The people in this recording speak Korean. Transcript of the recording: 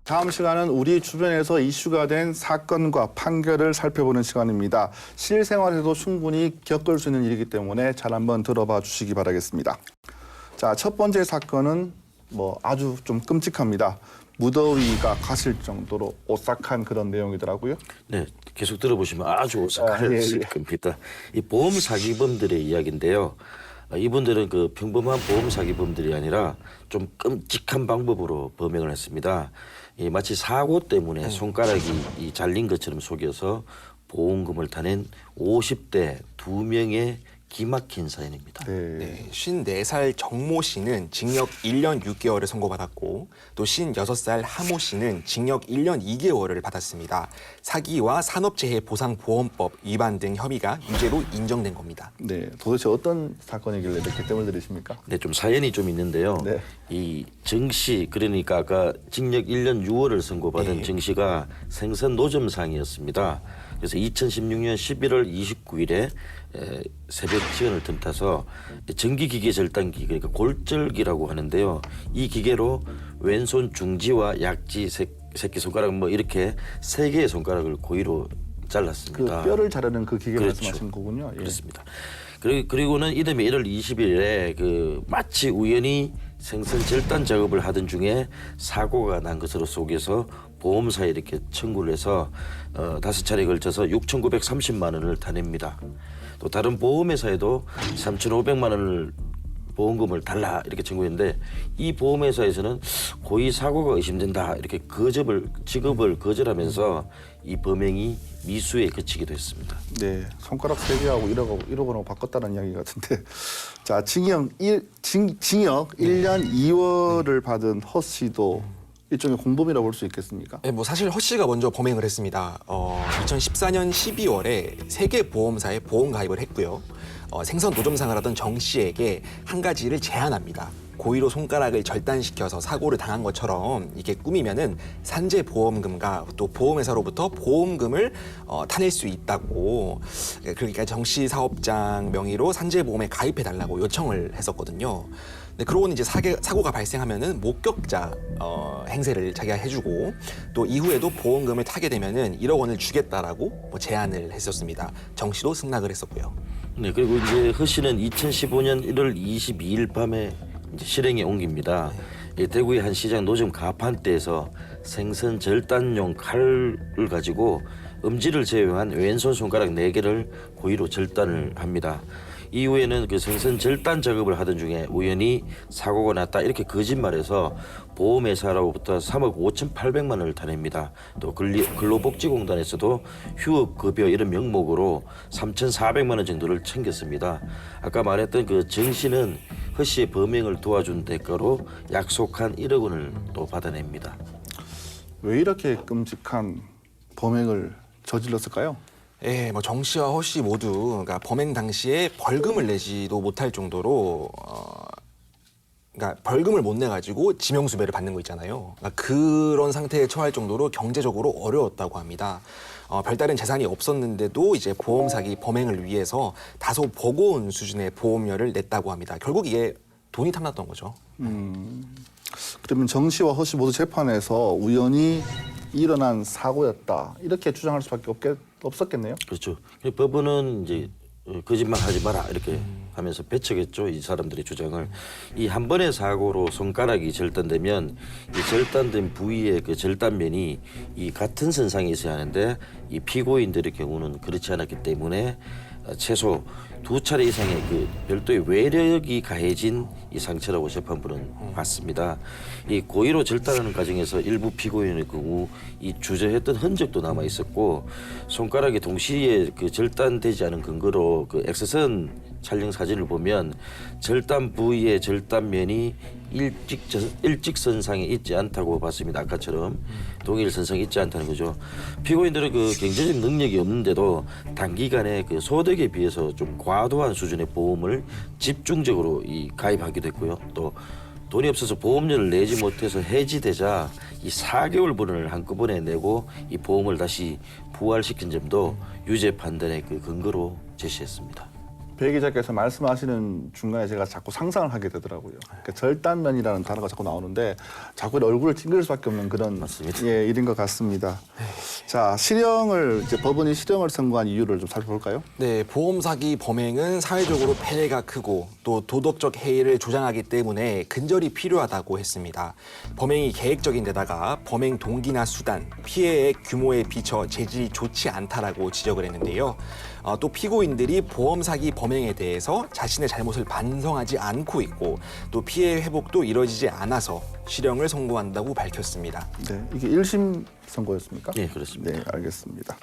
다음 시간은 우리 주변에서 이슈가 된 사건과 판결을 살펴보는 시간입니다. 실생활에도 충분히 겪을 수 있는 일이기 때문에 잘 한번 들어봐 주시기 바라겠습니다. 자, 첫 번째 사건은 아주 좀 끔찍합니다. 무더위가 가실 정도로 오싹한 그런 내용이더라고요. 네, 계속 들어보시면 아주 오싹할 겁니다. 이 보험 사기범들의 이야기인데요. 이분들은 그 평범한 보험 사기범들이 아니라 좀 끔찍한 방법으로 범행을 했습니다. 마치 사고 때문에 손가락이 잘린 것처럼 속여서 보험금을 타낸 50대 2명의 기막힌 사연입니다. 네, 54살 정모 씨는 징역 1년 6개월을 선고받았고 또 56살 하모 씨는 징역 1년 2개월을 받았습니다. 사기와 산업재해 보상보험법 위반 등 혐의가 유죄로 인정된 겁니다. 네, 도대체 어떤 사건이길래 이렇게 뜸을 들이십니까? 네, 좀 사연이 좀 있는데요. 네. 이 정 씨, 그러니까 아까 징역 1년 6월을 선고받은 정 씨가 생선 노점상이었습니다. 그래서 2016년 11월 29일에 새벽 지연을 틈타서 전기기계 절단기, 그러니까 골절기라고 하는데요. 이 기계로 왼손 중지와 약지, 새끼손가락 이렇게 3개의 손가락을 고의로 잘랐습니다. 그 뼈를 자르는 그 기계 그렇죠. 말씀하신 거군요. 예. 그렇습니다. 그리고는 이듬해 1월 20일에 마치 우연히 생선 절단 작업을 하던 중에 사고가 난 것으로 속여서 보험사에 이렇게 청구를 해서 5차례에 걸쳐서 6,930만 원을 타냅니다. 또 다른 보험회사에도 3,500만 원을 보험금을 달라 이렇게 청구했는데 이 보험회사에서는 고의 사고가 의심된다 이렇게 지급을 거절하면서 이 범행이 미수에 그치기도 했습니다. 네, 손가락 3개하고 1억 원으로 바꿨다는 이야기 같은데, 자, 징역 1년 2월을 받은 허 씨도 일종의 공범이라고 볼 수 있겠습니까? 네, 사실 허 씨가 먼저 범행을 했습니다. 2014년 12월에 3개 보험사에 보험 가입을 했고요. 생선 노점상을 하던 정 씨에게 한 가지를 제안합니다. 고의로 손가락을 절단시켜서 사고를 당한 것처럼 이게 꾸미면은 산재 보험금과 또 보험회사로부터 보험금을 타낼 수 있다고, 그러니까 정 씨 사업장 명의로 산재보험에 가입해달라고 요청을 했었거든요. 네, 그러고는 이제 사고가 발생하면은 목격자 행세를 자기가 해주고 또 이후에도 보험금을 타게 되면은 1억 원을 주겠다라고 제안을 했었습니다. 정 씨도 승낙을 했었고요. 네, 그리고 이제 허 씨는 2015년 1월 22일 밤에 이제 실행에 옮깁니다. 대구의 한 시장 노점 가판대에서 생선 절단용 칼을 가지고 엄지를 제외한 왼손 손가락 4개를 고의로 절단을 합니다. 이후에는 그 생선 절단 작업을 하던 중에 우연히 사고가 났다 이렇게 거짓말해서 보험회사로부터 3억 5,800만 원을 타냅니다. 또 근로복지공단에서도 휴업급여 이런 명목으로 3,400만 원 정도를 챙겼습니다. 아까 말했던 그 정 씨는 허 씨의 범행을 도와준 대가로 약속한 1억 원을 또 받아냅니다. 왜 이렇게 끔찍한 범행을 저질렀을까요? 예, 정 씨와 허 씨 모두 그러니까 범행 당시에 벌금을 내지도 못할 정도로 그러니까 벌금을 못 내가지고 지명수배를 받는 거 있잖아요. 그러니까 그런 상태에 처할 정도로 경제적으로 어려웠다고 합니다. 별다른 재산이 없었는데도 이제 보험 사기 범행을 위해서 다소 버거운 수준의 보험료를 냈다고 합니다. 결국 이게 돈이 탐났던 거죠. 그러면 정 씨와 허 씨 모두 재판에서 우연히 일어난 사고였다 이렇게 주장할 수밖에 없었겠네요. 그렇죠. 법원은 이제 거짓말하지 마라 이렇게 하면서 배척했죠. 이 사람들의 주장을. 이 한 번의 사고로 손가락이 절단되면 이 절단된 부위의 그 절단면이 이 같은 선상에 있어야 하는데 이 피고인들의 경우는 그렇지 않았기 때문에 최소 2차례 이상의 그 별도의 외력이 가해진 이 상처라고 재판부는 봤습니다. 이 고의로 절단하는 과정에서 일부 피고인의 경우 이 주저했던 흔적도 남아 있었고 손가락이 동시에 그 절단되지 않은 근거로 그 엑스선 촬영 사진을 보면 절단 부위의 절단면이 일직선상에 있지 않다고 봤습니다. 아까처럼 동일선상에 있지 않다는 거죠. 피고인들은 그 경제적 능력이 없는데도 단기간에 그 소득에 비해서 좀 과도한 수준의 보험을 집중적으로 가입하기도 했고요. 또 돈이 없어서 보험료를 내지 못해서 해지되자 이 4개월분을 한꺼번에 내고 이 보험을 다시 부활시킨 점도 유죄 판단의 그 근거로 제시했습니다. 배 기자께서 말씀하시는 중간에 제가 자꾸 상상을 하게 되더라고요. 그러니까 절단면이라는 단어가 자꾸 나오는데 자꾸 얼굴을 찡그릴 수밖에 없는 그런 맞습니다. 예, 일인 것 같습니다. 자, 법원이 실형을 선고한 이유를 좀 살펴볼까요? 네, 보험 사기 범행은 사회적으로 폐해가 크고 또 도덕적 해이를 조장하기 때문에 근절이 필요하다고 했습니다. 범행이 계획적인 데다가 범행 동기나 수단, 피해의 규모에 비춰 재질이 좋지 않다라고 지적을 했는데요. 또 피고인들이 보험 사기 범행에 대해서 자신의 잘못을 반성하지 않고 있고 또 피해 회복도 이뤄지지 않아서 실형을 선고한다고 밝혔습니다. 네, 이게 1심 선고였습니까? 예, 그렇습니다. 네, 알겠습니다.